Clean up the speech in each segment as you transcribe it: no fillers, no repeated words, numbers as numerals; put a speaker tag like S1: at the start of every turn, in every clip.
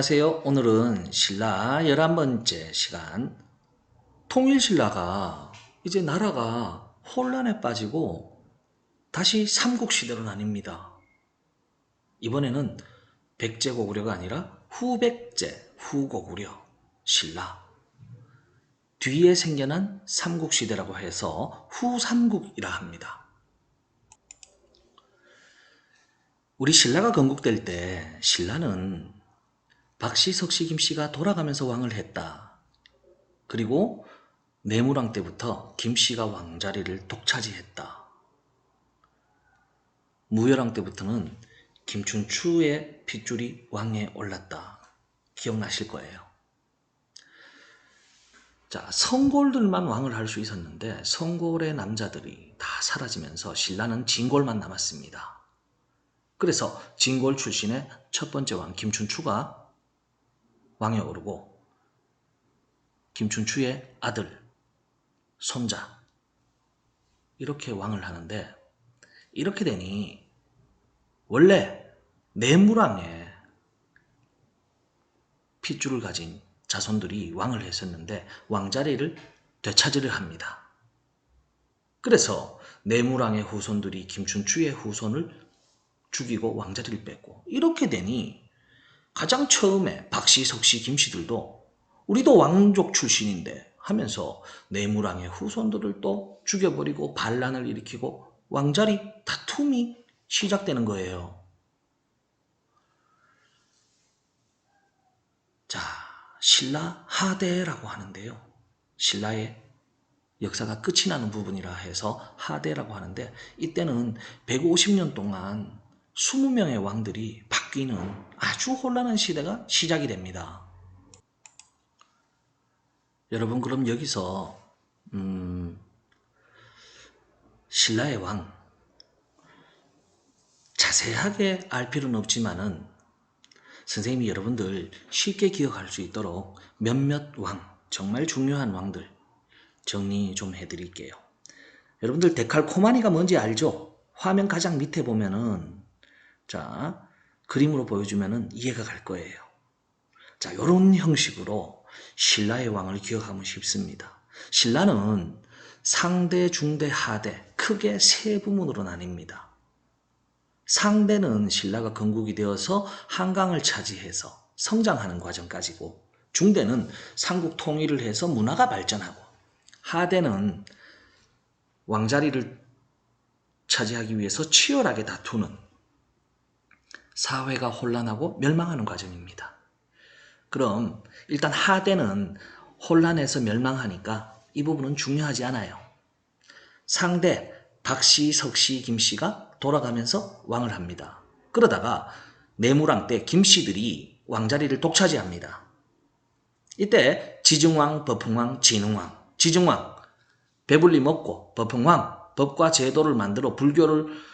S1: 안녕하세요. 오늘은 신라 11번째 시간. 통일신라가 이제 나라가 혼란에 빠지고 다시 삼국시대로 나뉩니다. 이번에는 백제고구려가 아니라 후백제, 후고구려, 신라. 뒤에 생겨난 삼국시대라고 해서 후삼국이라 합니다. 우리 신라가 건국될 때 신라는 박씨, 석씨, 김씨가 돌아가면서 왕을 했다. 그리고 내무랑 때부터 김씨가 왕자리를 독차지했다. 무열왕 때부터는 김춘추의 핏줄이 왕에 올랐다. 기억나실 거예요. 자, 성골들만 왕을 할 수 있었는데 성골의 남자들이 다 사라지면서 신라는 진골만 남았습니다. 그래서 진골 출신의 첫 번째 왕 김춘추가 왕에 오르고 김춘추의 아들, 손자 이렇게 왕을 하는데 이렇게 되니 원래 내무랑의 핏줄을 가진 자손들이 왕을 했었는데 왕자리를 되찾으려 합니다. 그래서 내무랑의 후손들이 김춘추의 후손을 죽이고 왕자리를 뺐고 이렇게 되니 가장 처음에 박씨, 석씨, 김씨들도 우리도 왕족 출신인데 하면서 내무랑의 후손들을 또 죽여버리고 반란을 일으키고 왕자리 다툼이 시작되는 거예요. 자, 신라 하대라고 하는데요. 신라의 역사가 끝이 나는 부분이라 해서 하대라고 하는데 이때는 150년 동안 20명의 왕들이 바뀌는 아주 혼란한 시대가 시작이 됩니다. 여러분 그럼 여기서 신라의 왕 자세하게 알 필요는 없지만은 선생님이 여러분들 쉽게 기억할 수 있도록 몇몇 왕, 정말 중요한 왕들 정리 좀 해드릴게요. 여러분들 데칼코마니가 뭔지 알죠? 화면 가장 밑에 보면은 자 그림으로 보여주면은 이해가 갈 거예요. 자, 이런 형식으로 신라의 왕을 기억하면 쉽습니다. 신라는 상대, 중대, 하대 크게 세 부문으로 나뉩니다. 상대는 신라가 건국이 되어서 한강을 차지해서 성장하는 과정까지고 중대는 삼국 통일을 해서 문화가 발전하고 하대는 왕자리를 차지하기 위해서 치열하게 다투는 사회가 혼란하고 멸망하는 과정입니다. 그럼 일단 하대는 혼란해서 멸망하니까 이 부분은 중요하지 않아요. 상대 박씨, 석씨, 김씨가 돌아가면서 왕을 합니다. 그러다가 내무랑 때 김씨들이 왕자리를 독차지합니다. 이때 지증왕, 법흥왕, 진흥왕. 지증왕 배불리 먹고 법흥왕 법과 제도를 만들어 불교를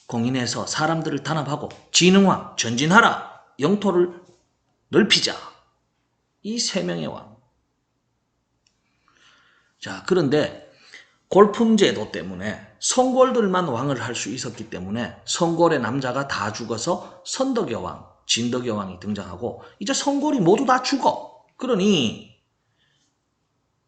S1: 공인해서 사람들을 단합하고 진흥왕 전진하라 영토를 넓히자. 이 세 명의 왕. 자, 그런데 골품제도 때문에 성골들만 왕을 할 수 있었기 때문에 성골의 남자가 다 죽어서 선덕여왕, 진덕여왕이 등장하고 이제 성골이 모두 다 죽어. 그러니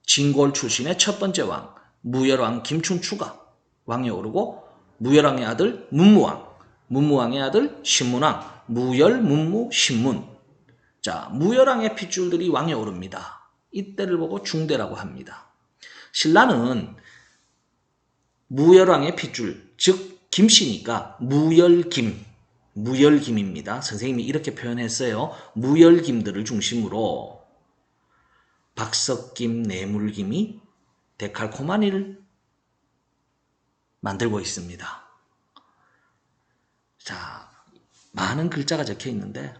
S1: 진골 출신의 첫 번째 왕, 무열왕 김춘추가 왕에 오르고 무열왕의 아들 문무왕, 문무왕의 아들 신문왕, 무열, 문무, 신문. 자, 무열왕의 핏줄들이 왕에 오릅니다. 이때를 보고 중대라고 합니다. 신라는 무열왕의 핏줄, 즉 김씨니까 무열김, 무열김입니다. 선생님이 이렇게 표현했어요. 무열김들을 중심으로 박석김, 내물김이 데칼코마니를 만들고 있습니다. 자, 많은 글자가 적혀 있는데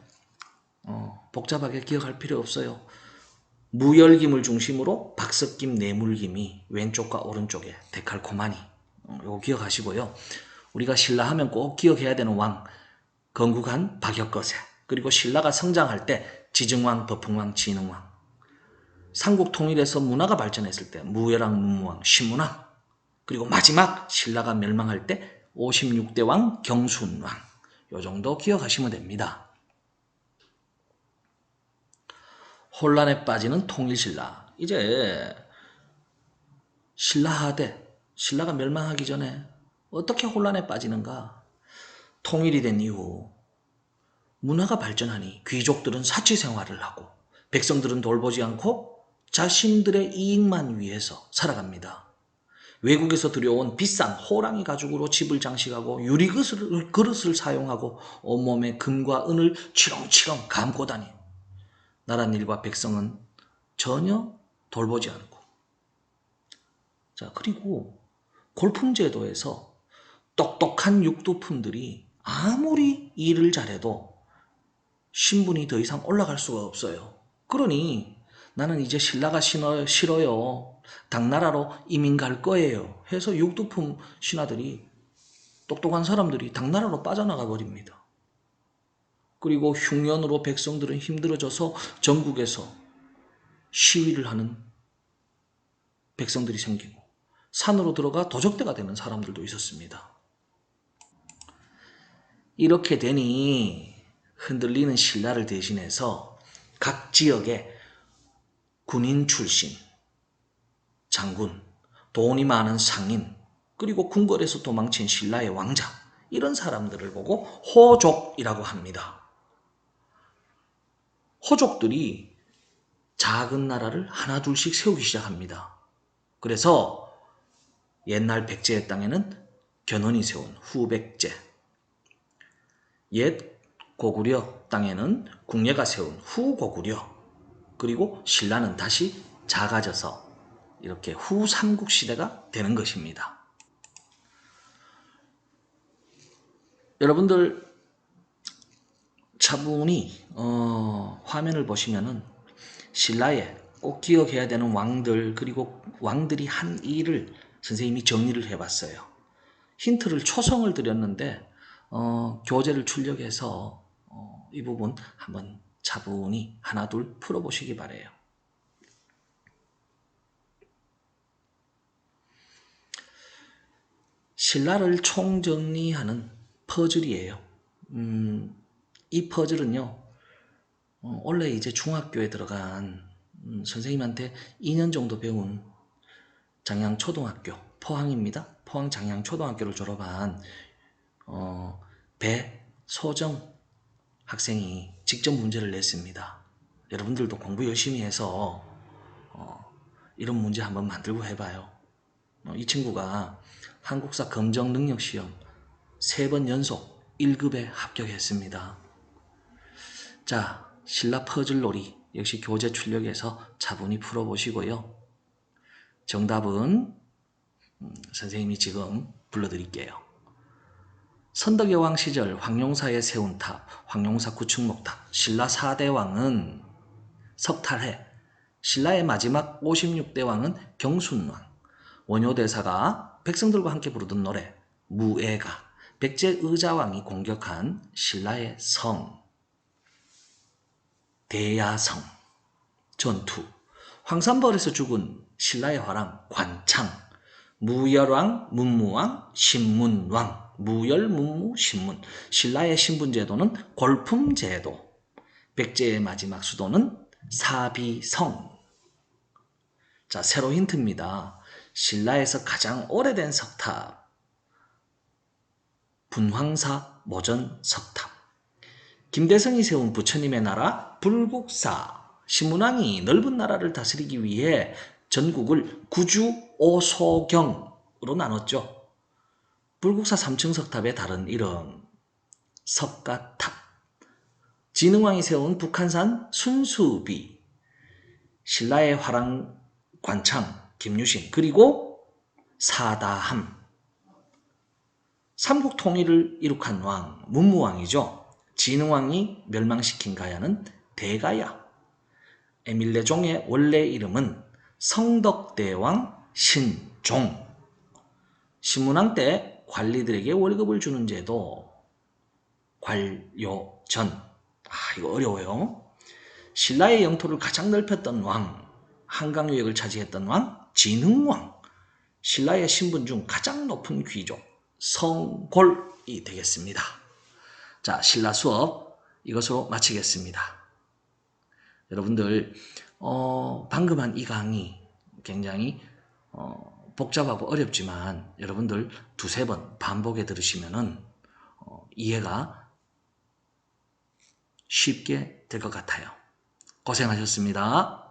S1: 복잡하게 기억할 필요 없어요. 무열김을 중심으로 박석김, 내물김이 왼쪽과 오른쪽에 데칼코마니 이거 기억하시고요. 우리가 신라 하면 꼭 기억해야 되는 왕 건국한 박역거세 그리고 신라가 성장할 때 지증왕, 법흥왕, 진흥왕 삼국 통일에서 문화가 발전했을 때 무열왕, 문무왕, 신문왕 그리고 마지막 신라가 멸망할 때 56대 왕 경순왕 요 정도 기억하시면 됩니다. 혼란에 빠지는 통일신라. 이제 신라하대, 신라가 멸망하기 전에 어떻게 혼란에 빠지는가? 통일이 된 이후 문화가 발전하니 귀족들은 사치 생활을 하고 백성들은 돌보지 않고 자신들의 이익만 위해서 살아갑니다. 외국에서 들여온 비싼 호랑이 가죽으로 집을 장식하고 유리그릇을 사용하고 온몸에 금과 은을 치렁치렁 감고 다니 나랏일과 백성은 전혀 돌보지 않고. 자, 그리고 골품제도에서 똑똑한 육두품들이 아무리 일을 잘해도 신분이 더 이상 올라갈 수가 없어요. 그러니 나는 이제 신라가 싫어요. 당나라로 이민 갈 거예요. 해서 육두품 신하들이, 똑똑한 사람들이 당나라로 빠져나가 버립니다. 그리고 흉년으로 백성들은 힘들어져서 전국에서 시위를 하는 백성들이 생기고 산으로 들어가 도적대가 되는 사람들도 있었습니다. 이렇게 되니 흔들리는 신라를 대신해서 각 지역의 군인 출신, 장군, 돈이 많은 상인, 그리고 궁궐에서 도망친 신라의 왕자, 이런 사람들을 보고 호족이라고 합니다. 호족들이 작은 나라를 하나둘씩 세우기 시작합니다. 그래서 옛날 백제의 땅에는 견훤이 세운 후백제, 옛 고구려 땅에는 궁예가 세운 후고구려, 그리고 신라는 다시 작아져서 이렇게 후삼국시대가 되는 것입니다. 여러분들 차분히 화면을 보시면은 신라에 꼭 기억해야 되는 왕들, 그리고 왕들이 한 일을 선생님이 정리를 해봤어요. 힌트를 초성을 드렸는데 교재를 출력해서 이 부분 한번 차분히 하나 둘 풀어보시기 바래요. 신라를 총정리하는 퍼즐이에요. 이 퍼즐은요, 원래 이제 중학교에 들어간 선생님한테 2년 정도 배운 장양초등학교, 포항입니다. 포항 장양초등학교를 졸업한 배소정 학생이 직접 문제를 냈습니다. 여러분들도 공부 열심히 해서 이런 문제 한번 만들고 해봐요. 이 친구가 한국사 검정능력시험 3번 연속 1급에 합격했습니다. 자, 신라 퍼즐놀이 역시 교재 출력해서 차분히 풀어보시고요. 정답은 선생님이 지금 불러드릴게요. 선덕여왕 시절 황룡사에 세운 탑, 황룡사 구축목탑, 신라 4대 왕은 석탈해, 신라의 마지막 56대 왕은 경순왕, 원효대사가 백성들과 함께 부르던 노래 무예가, 백제 의자왕이 공격한 신라의 성 대야성 전투, 황산벌에서 죽은 신라의 화랑 관창, 무열왕, 문무왕, 신문왕, 무열, 문무, 신문. 신라의 신분제도는 골품제도, 백제의 마지막 수도는 사비성. 자, 새로 힌트입니다. 신라에서 가장 오래된 석탑, 분황사 모전 석탑. 김대성이 세운 부처님의 나라 불국사. 신문왕이 넓은 나라를 다스리기 위해 전국을 구주오소경으로 나눴죠. 불국사 3층 석탑의 다른 이름 석가탑. 진흥왕이 세운 북한산 순수비. 신라의 화랑 관창 김유신, 그리고 사다함. 삼국 통일을 이룩한 왕 문무왕이죠. 진흥왕이 멸망시킨 가야는 대가야. 에밀레종의 원래 이름은 성덕대왕 신종. 신문왕 때 관리들에게 월급을 주는 제도 관료전. 이거 어려워요. 신라의 영토를 가장 넓혔던 왕, 한강유역을 차지했던 왕 진흥왕. 신라의 신분 중 가장 높은 귀족 성골이 되겠습니다. 자, 신라 수업 이것으로 마치겠습니다. 여러분들 방금 한 이 강의 굉장히 복잡하고 어렵지만 여러분들 두세 번 반복해 들으시면은 이해가 쉽게 될 것 같아요. 고생하셨습니다.